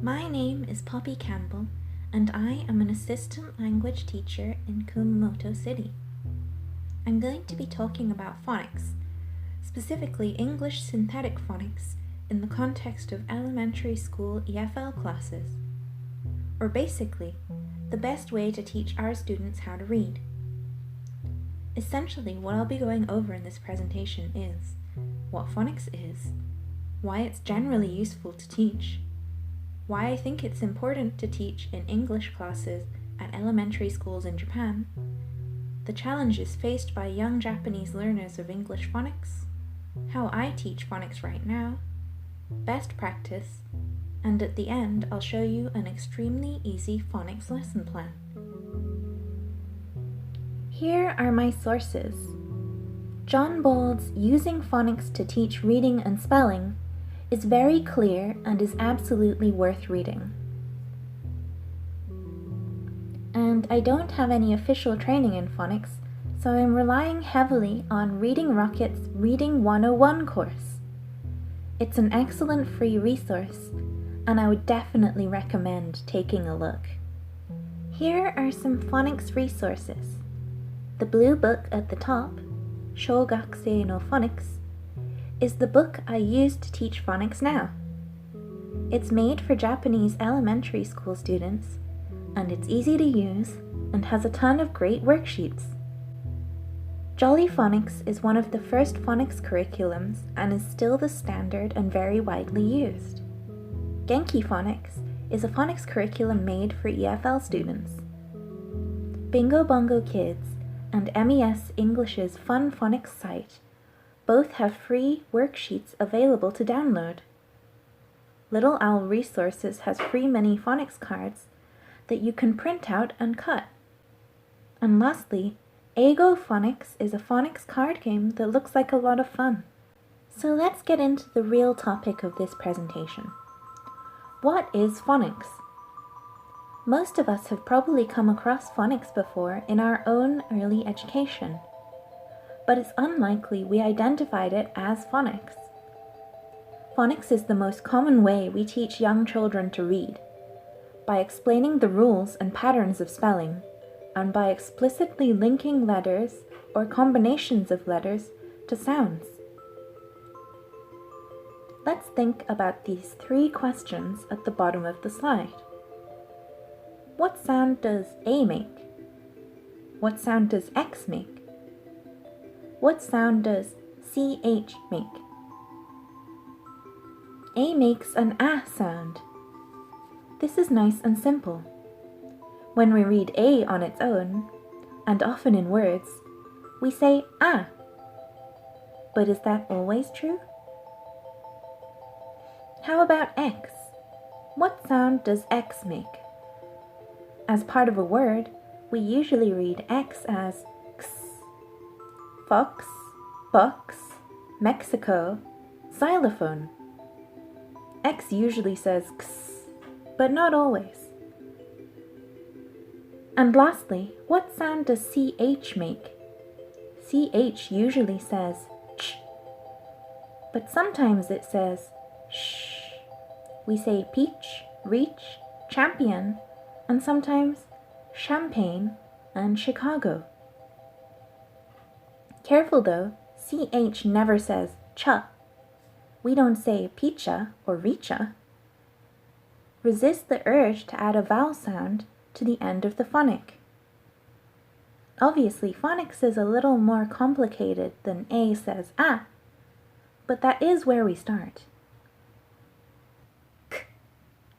My name is Poppy Campbell, and I am an assistant language teacher in Kumamoto City. I'm going to be talking about phonics, specifically English synthetic phonics, in the context of elementary school EFL classes, or basically, the best way to teach our students how to read. Essentially, what I'll be going over in this presentation is what phonics is, why it's generally useful to teach, why I think it's important to teach in English classes at elementary schools in Japan, the challenges faced by young Japanese learners of English phonics, how I teach phonics right now, best practice, and at the end I'll show you an extremely easy phonics lesson plan. Here are my sources. John Bald's Using Phonics to Teach Reading and Spelling is very clear and is absolutely worth reading. And I don't have any official training in phonics, so I'm relying heavily on Reading Rocket's Reading 101 course. It's an excellent free resource, and I would definitely recommend taking a look. Here are some phonics resources. The blue book at the top, Shougakusei no Phonics, is the book I use to teach phonics now. It's made for Japanese elementary school students, and it's easy to use and has a ton of great worksheets. Jolly Phonics is one of the first phonics curriculums and is still the standard and very widely used. Genki Phonics is a phonics curriculum made for EFL students. Bingo Bongo Kids and MES English's Fun Phonics site both have free worksheets available to download. Little Owl Resources has free mini phonics cards that you can print out and cut. And lastly, Eigo Phonics is a phonics card game that looks like a lot of fun. So let's get into the real topic of this presentation. What is phonics? Most of us have probably come across phonics before in our own early education, but it's unlikely we identified it as phonics. Phonics is the most common way we teach young children to read, by explaining the rules and patterns of spelling, and by explicitly linking letters or combinations of letters to sounds. Let's think about these three questions at the bottom of the slide. What sound does A make? What sound does X make? What sound does CH make? A makes an A sound. This is nice and simple. When we read A on its own, and often in words, we say A. But is that always true? How about X? What sound does X make? As part of a word, we usually read X as X. Fox, box, Mexico, xylophone. X usually says X, but not always. And lastly, what sound does CH make? CH usually says ch, but sometimes it says sh. We say peach, reach, champion, and sometimes champagne and Chicago. Careful though, CH never says cha. We don't say pizza or richa. Resist the urge to add a vowel sound to the end of the phonic. Obviously, phonics is a little more complicated than A says A, but that is where we start. K,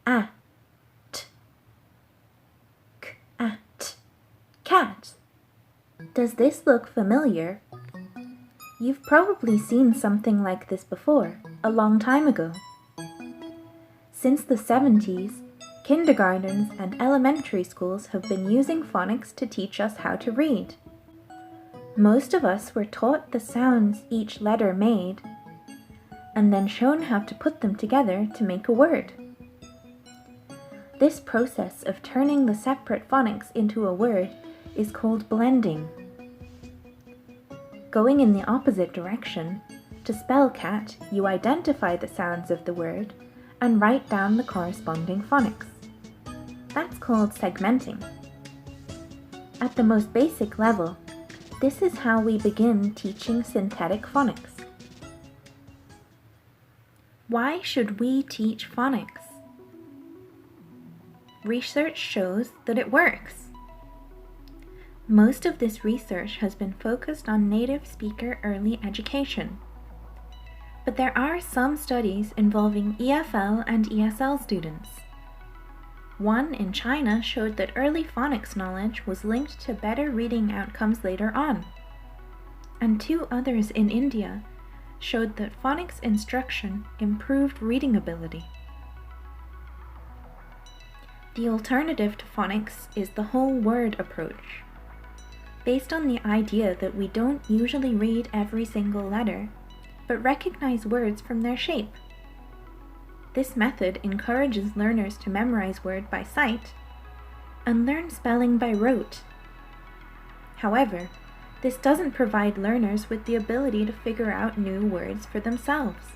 A, T. K, A, T. Cat. Does this look familiar? You've probably seen something like this before, a long time ago. Since the 70s, kindergartens and elementary schools have been using phonics to teach us how to read. Most of us were taught the sounds each letter made, and then shown how to put them together to make a word. This process of turning the separate phonics into a word is called blending. Going in the opposite direction, to spell cat, you identify the sounds of the word and write down the corresponding phonics. That's called segmenting. At the most basic level, this is how we begin teaching synthetic phonics. Why should we teach phonics? Research shows that it works. Most of this research has been focused on native speaker early education. But there are some studies involving EFL and ESL students. One in China showed that early phonics knowledge was linked to better reading outcomes later on. And 2 others in India showed that phonics instruction improved reading ability. The alternative to phonics is the whole word approach, based on the idea that we don't usually read every single letter, but recognize words from their shape. This method encourages learners to memorize word by sight and learn spelling by rote. However, this doesn't provide learners with the ability to figure out new words for themselves.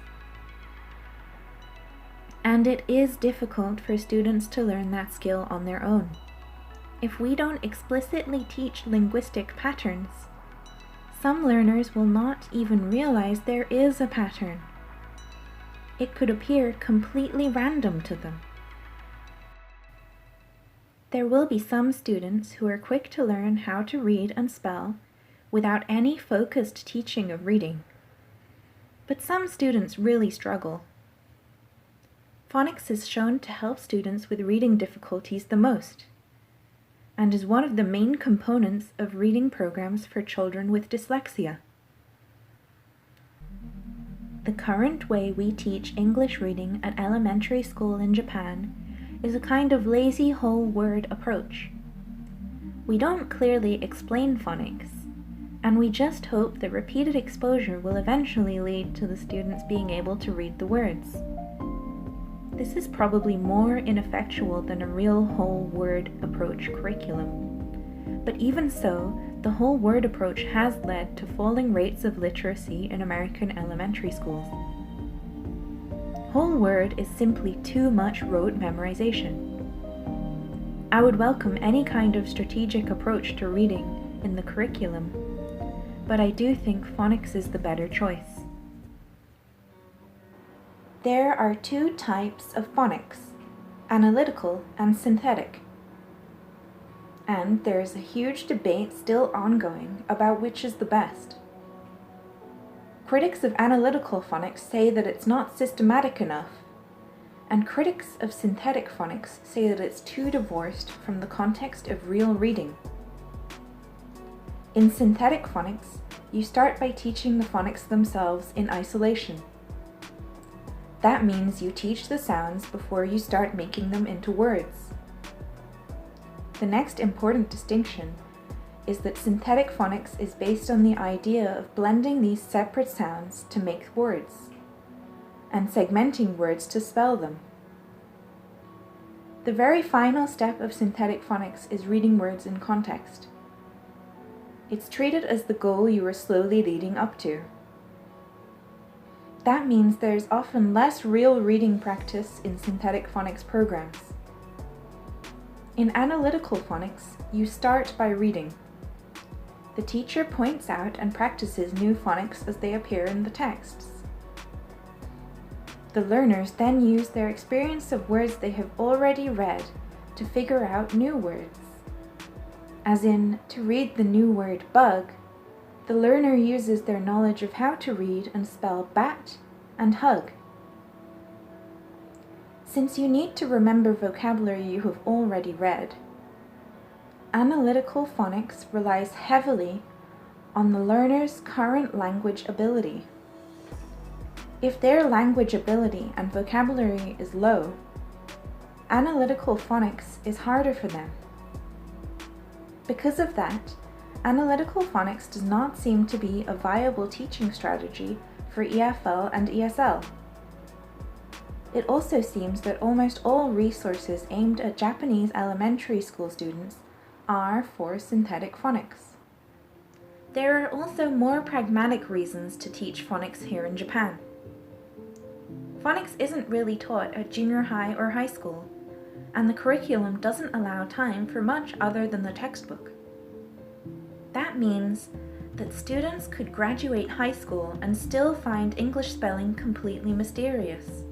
And it is difficult for students to learn that skill on their own. If we don't explicitly teach linguistic patterns, some learners will not even realize there is a pattern. It could appear completely random to them. There will be some students who are quick to learn how to read and spell without any focused teaching of reading. But some students really struggle. Phonics is shown to help students with reading difficulties the most, and is one of the main components of reading programs for children with dyslexia. The current way we teach English reading at elementary school in Japan is a kind of lazy whole word approach. We don't clearly explain phonics, and we just hope that repeated exposure will eventually lead to the students being able to read the words. This is probably more ineffectual than a real whole word approach curriculum. But even so, the whole word approach has led to falling rates of literacy in American elementary schools. Whole word is simply too much rote memorization. I would welcome any kind of strategic approach to reading in the curriculum, but I do think phonics is the better choice. There are 2 types of phonics, analytical and synthetic. And there is a huge debate still ongoing about which is the best. Critics of analytical phonics say that it's not systematic enough, and critics of synthetic phonics say that it's too divorced from the context of real reading. In synthetic phonics, you start by teaching the phonics themselves in isolation. That means you teach the sounds before you start making them into words. The next important distinction is that synthetic phonics is based on the idea of blending these separate sounds to make words, and segmenting words to spell them. The very final step of synthetic phonics is reading words in context. It's treated as the goal you are slowly leading up to. That means there's often less real reading practice in synthetic phonics programs. In analytical phonics, you start by reading. The teacher points out and practices new phonics as they appear in the texts. The learners then use their experience of words they have already read to figure out new words. As in, to read the new word bug, the learner uses their knowledge of how to read and spell bat and hug. Since you need to remember vocabulary you have already read, analytical phonics relies heavily on the learner's current language ability. If their language ability and vocabulary is low, analytical phonics is harder for them. Because of that, analytical phonics does not seem to be a viable teaching strategy for EFL and ESL. It also seems that almost all resources aimed at Japanese elementary school students are for synthetic phonics. There are also more pragmatic reasons to teach phonics here in Japan. Phonics isn't really taught at junior high or high school, and the curriculum doesn't allow time for much other than the textbook. That means that students could graduate high school and still find English spelling completely mysterious.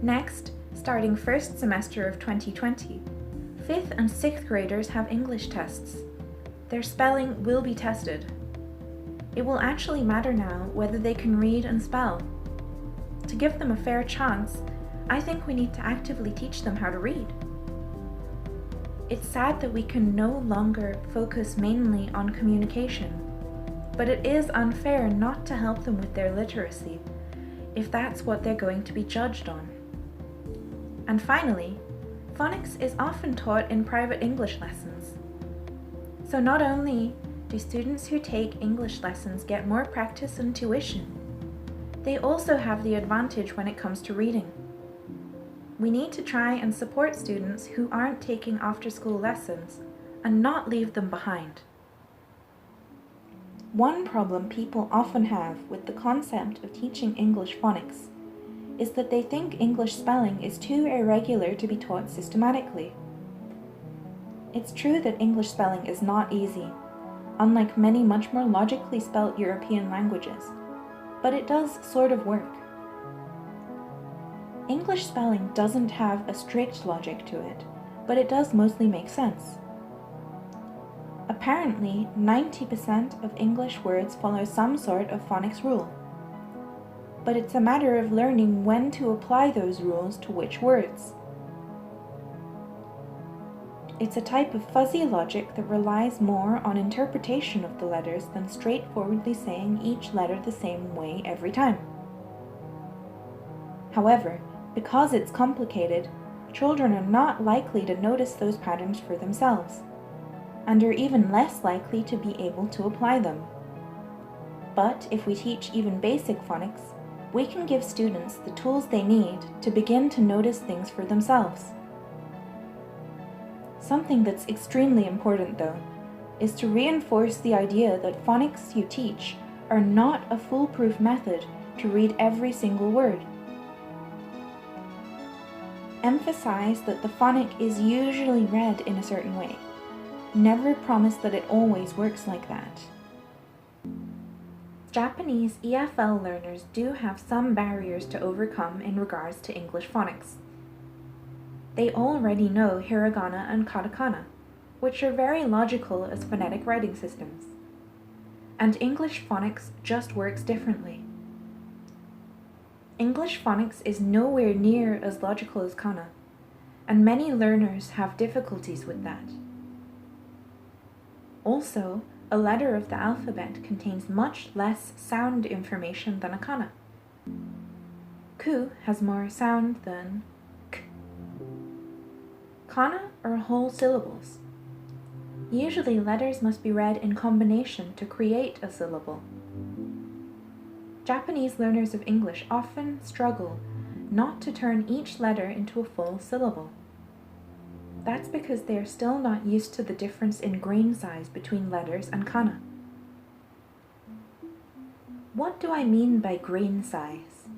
Next, starting first semester of 2020, 5th and 6th graders have English tests. Their spelling will be tested. It will actually matter now whether they can read and spell. To give them a fair chance, I think we need to actively teach them how to read. It's sad that we can no longer focus mainly on communication, but it is unfair not to help them with their literacy if that's what they're going to be judged on. And finally, phonics is often taught in private English lessons. So not only do students who take English lessons get more practice and tuition, they also have the advantage when it comes to reading. We need to try and support students who aren't taking after-school lessons and not leave them behind. One problem people often have with the concept of teaching English phonics is that they think English spelling is too irregular to be taught systematically. It's true that English spelling is not easy, unlike many much more logically spelt European languages, but it does sort of work. English spelling doesn't have a strict logic to it, but it does mostly make sense. Apparently, 90% of English words follow some sort of phonics rule. But it's a matter of learning when to apply those rules to which words. It's a type of fuzzy logic that relies more on interpretation of the letters than straightforwardly saying each letter the same way every time. However, because it's complicated, children are not likely to notice those patterns for themselves, and are even less likely to be able to apply them. But if we teach even basic phonics, we can give students the tools they need to begin to notice things for themselves. Something that's extremely important, though, is to reinforce the idea that phonics you teach are not a foolproof method to read every single word. Emphasize that the phonic is usually read in a certain way. Never promise that it always works like that. Japanese EFL learners do have some barriers to overcome in regards to English phonics. They already know hiragana and katakana, which are very logical as phonetic writing systems. And English phonics just works differently. English phonics is nowhere near as logical as kana, and many learners have difficulties with that. Also, a letter of the alphabet contains much less sound information than a kana. Ku has more sound than k. Kana are whole syllables. Usually letters must be read in combination to create a syllable. Japanese learners of English often struggle not to turn each letter into a full syllable. That's because they are still not used to the difference in grain size between letters and kana. What do I mean by grain size?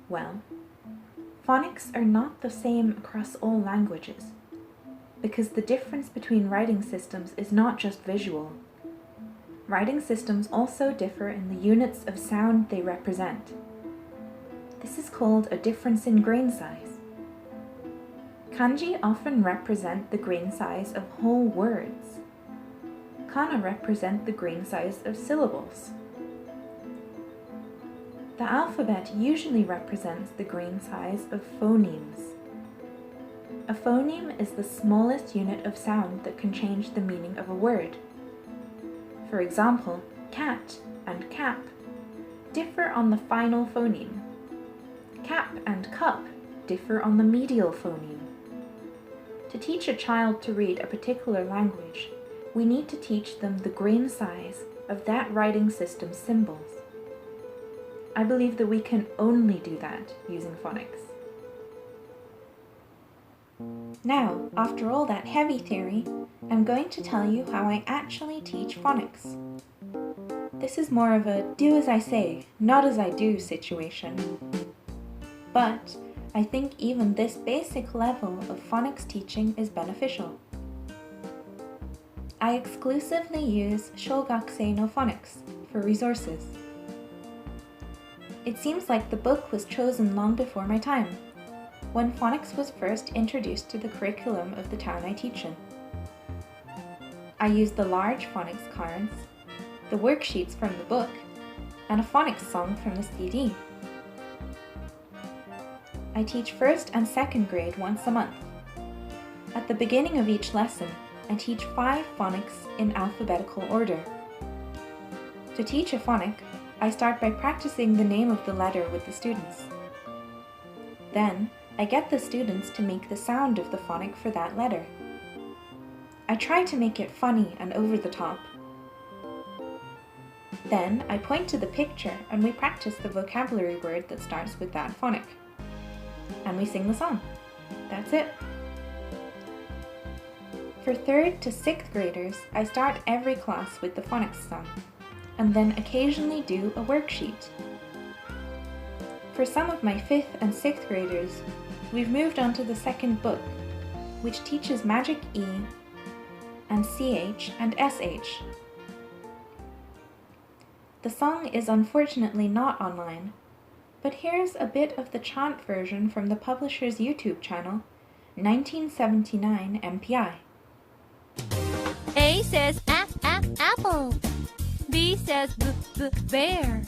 Well, phonics are not the same across all languages, because the difference between writing systems is not just visual. Writing systems also differ in the units of sound they represent. This is called a difference in grain size. Kanji often represent the grain size of whole words. Kana represent the grain size of syllables. The alphabet usually represents the grain size of phonemes. A phoneme is the smallest unit of sound that can change the meaning of a word. For example, cat and cap differ on the final phoneme. Cap and cup differ on the medial phoneme. To teach a child to read a particular language, we need to teach them the grain size of that writing system's symbols. I believe that we can only do that using phonics. Now, after all that heavy theory, I'm going to tell you how I actually teach phonics. This is more of a do as I say, not as I do situation. but I think even this basic level of phonics teaching is beneficial. I exclusively use Shogakusei no Phonics for resources. It seems like the book was chosen long before my time, when phonics was first introduced to the curriculum of the town I teach in. I use the large phonics cards, the worksheets from the book, and a phonics song from the CD. I teach 1st and 2nd grade once a month. At the beginning of each lesson, I teach 5 phonics in alphabetical order. To teach a phonic, I start by practicing the name of the letter with the students. Then, I get the students to make the sound of the phonic for that letter. I try to make it funny and over the top. Then, I point to the picture and we practice the vocabulary word that starts with that phonic. And we sing the song. That's it. For 3rd to 6th graders, I start every class with the phonics song, and then occasionally do a worksheet. For some of my 5th and 6th graders, we've moved on to the 2nd book, which teaches magic E and CH and SH. The song is unfortunately not online, but here's a bit of the chant version from the publisher's YouTube channel, 1979 MPI. A says apple. B says bear.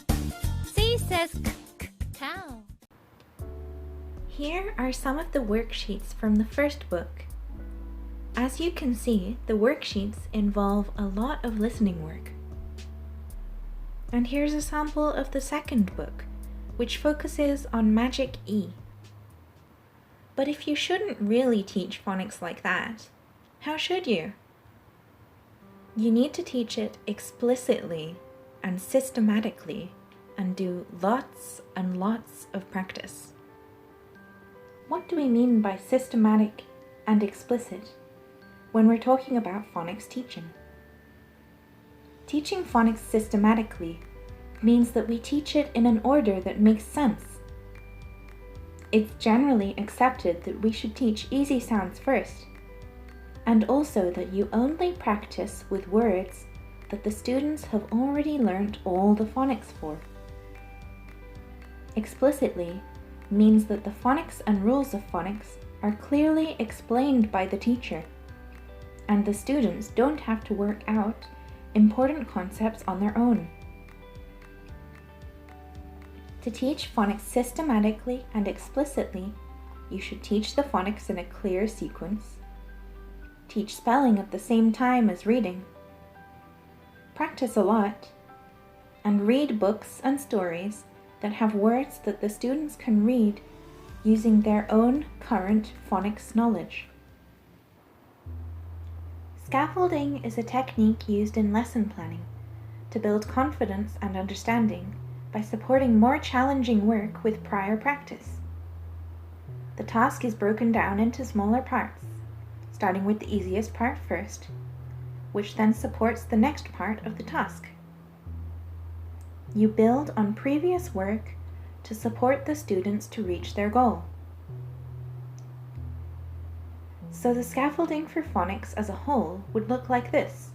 C says cow. Here are some of the worksheets from the 1st book. As you can see, the worksheets involve a lot of listening work. And here's a sample of the 2nd book, which focuses on magic E. But if you shouldn't really teach phonics like that, how should you? You need to teach it explicitly and systematically and do lots and lots of practice. What do we mean by systematic and explicit when we're talking about phonics teaching? Teaching phonics systematically means that we teach it in an order that makes sense. It's generally accepted that we should teach easy sounds first, and also that you only practice with words that the students have already learnt all the phonics for. Explicitly means that the phonics and rules of phonics are clearly explained by the teacher, and the students don't have to work out important concepts on their own. To teach phonics systematically and explicitly, you should teach the phonics in a clear sequence, teach spelling at the same time as reading, practice a lot, and read books and stories that have words that the students can read using their own current phonics knowledge. Scaffolding is a technique used in lesson planning to build confidence and understanding by supporting more challenging work with prior practice. The task is broken down into smaller parts, starting with the easiest part first, which then supports the next part of the task. You build on previous work to support the students to reach their goal. So the scaffolding for phonics as a whole would look like this.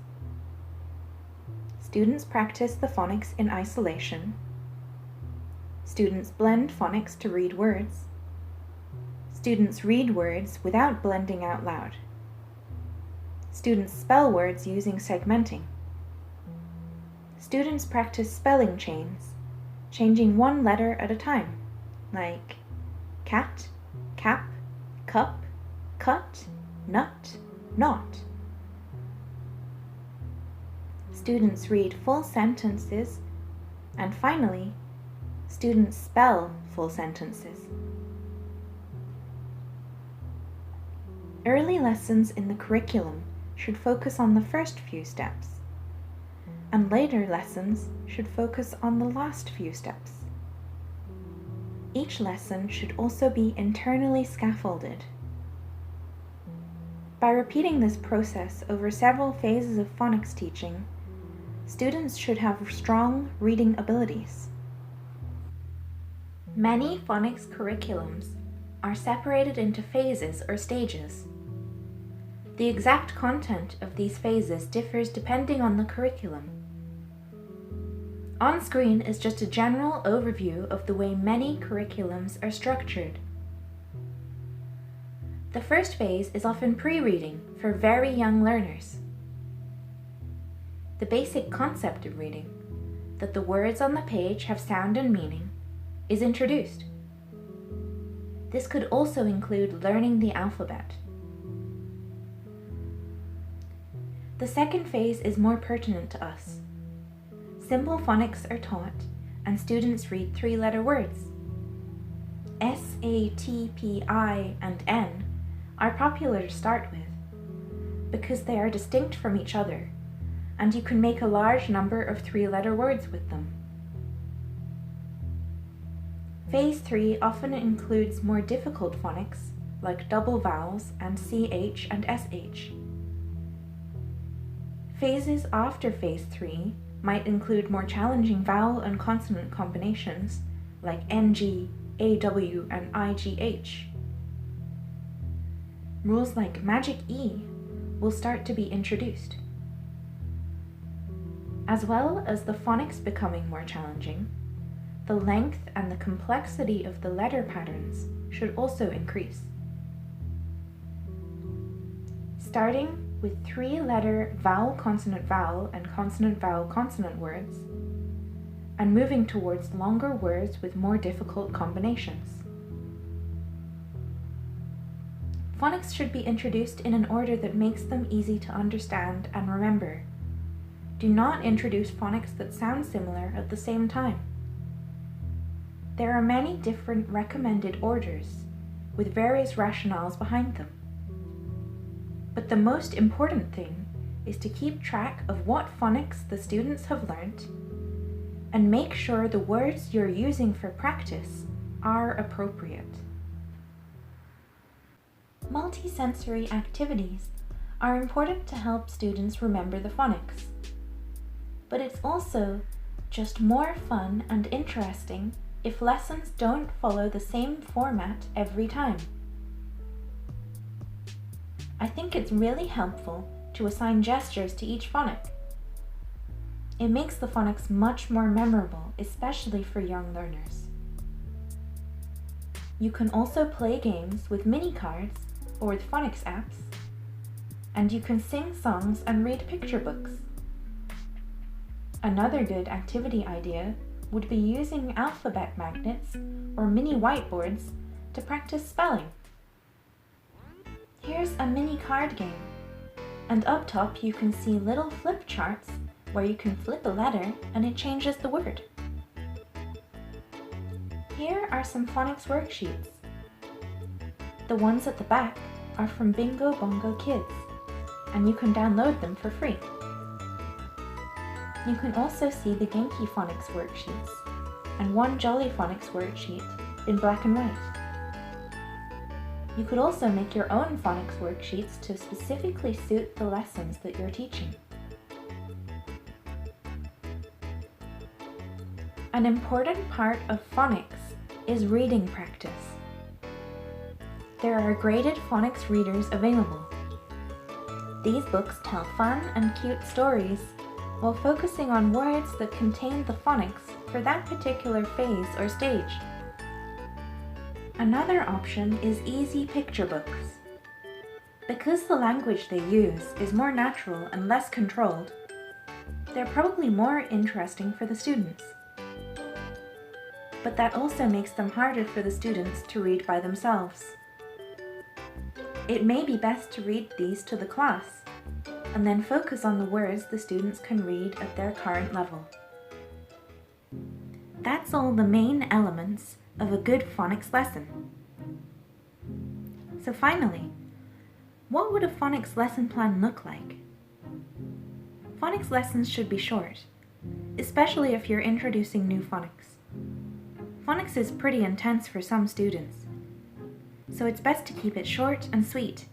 Students practice the phonics in isolation. Students blend phonics to read words. Students read words without blending out loud. Students spell words using segmenting. Students practice spelling chains, changing one letter at a time, like cat, cap, cup, cut, nut, not. Students read full sentences, and finally, students spell full sentences. Early lessons in the curriculum should focus on the first few steps, and later lessons should focus on the last few steps. Each lesson should also be internally scaffolded. By repeating this process over several phases of phonics teaching, students should have strong reading abilities. Many phonics curriculums are separated into phases or stages. The exact content of these phases differs depending on the curriculum. On screen is just a general overview of the way many curriculums are structured. The first phase is often pre-reading for very young learners. The basic concept of reading, that the words on the page have sound and meaning, is introduced. This could also include learning the alphabet. The second phase is more pertinent to us. Simple phonics are taught, and students read three-letter words. S, A, T, P, I, and N are popular to start with because they are distinct from each other, and you can make a large number of three-letter words with them. Phase 3 often includes more difficult phonics, like double vowels and CH and SH. Phases after Phase 3 might include more challenging vowel and consonant combinations, like NG, AW, and IGH. Rules like Magic E will start to be introduced. As well as the phonics becoming more challenging, the length and the complexity of the letter patterns should also increase. Starting with three-letter vowel and consonant words, and moving towards longer words with more difficult combinations. Phonics should be introduced in an order that makes them easy to understand and remember. Do not introduce phonics that sound similar at the same time. There are many different recommended orders, with various rationales behind them. But the most important thing is to keep track of what phonics the students have learnt and make sure the words you're using for practice are appropriate. Multisensory activities are important to help students remember the phonics. But it's also just more fun and interesting if lessons don't follow the same format every time. I think it's really helpful to assign gestures to each phonic. It makes the phonics much more memorable, especially for young learners. You can also play games with mini cards or with phonics apps, and you can sing songs and read picture books. Another good activity idea would be using alphabet magnets or mini whiteboards to practice spelling. Here's a mini card game, and up top you can see little flip charts where you can flip a letter and it changes the word. Here are some phonics worksheets. The ones at the back are from Bingo Bongo Kids, and you can download them for free. You can also see the Genki phonics worksheets and one Jolly phonics worksheet in black and white. You could also make your own phonics worksheets to specifically suit the lessons that you're teaching. An important part of phonics is reading practice. There are graded phonics readers available. These books tell fun and cute stories while focusing on words that contain the phonics for that particular phase or stage. Another option is easy picture books. Because the language they use is more natural and less controlled, they're probably more interesting for the students. But that also makes them harder for the students to read by themselves. It may be best to read these to the class, and then focus on the words the students can read at their current level. That's all the main elements of a good phonics lesson. So finally, what would a phonics lesson plan look like? Phonics lessons should be short, especially if you're introducing new phonics. Phonics is pretty intense for some students, so it's best to keep it short and sweet.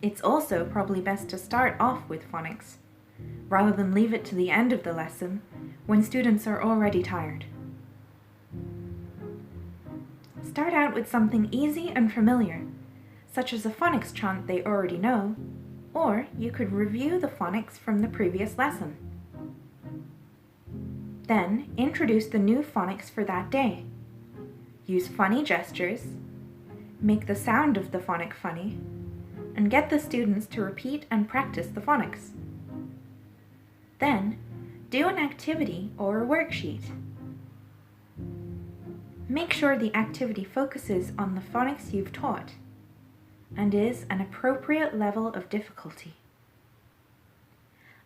It's also probably best to start off with phonics, rather than leave it to the end of the lesson when students are already tired. Start out with something easy and familiar, such as a phonics chant they already know, or you could review the phonics from the previous lesson. Then, introduce the new phonics for that day. Use funny gestures, make the sound of the phonic funny, and get the students to repeat and practice the phonics. Then, do an activity or a worksheet. Make sure the activity focuses on the phonics you've taught and is an appropriate level of difficulty.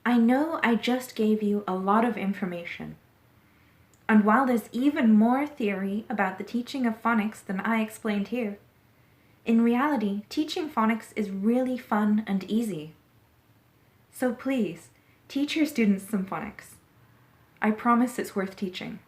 I know I just gave you a lot of information, and while there's even more theory about the teaching of phonics than I explained here, in reality, teaching phonics is really fun and easy. So please, teach your students some phonics. I promise it's worth teaching.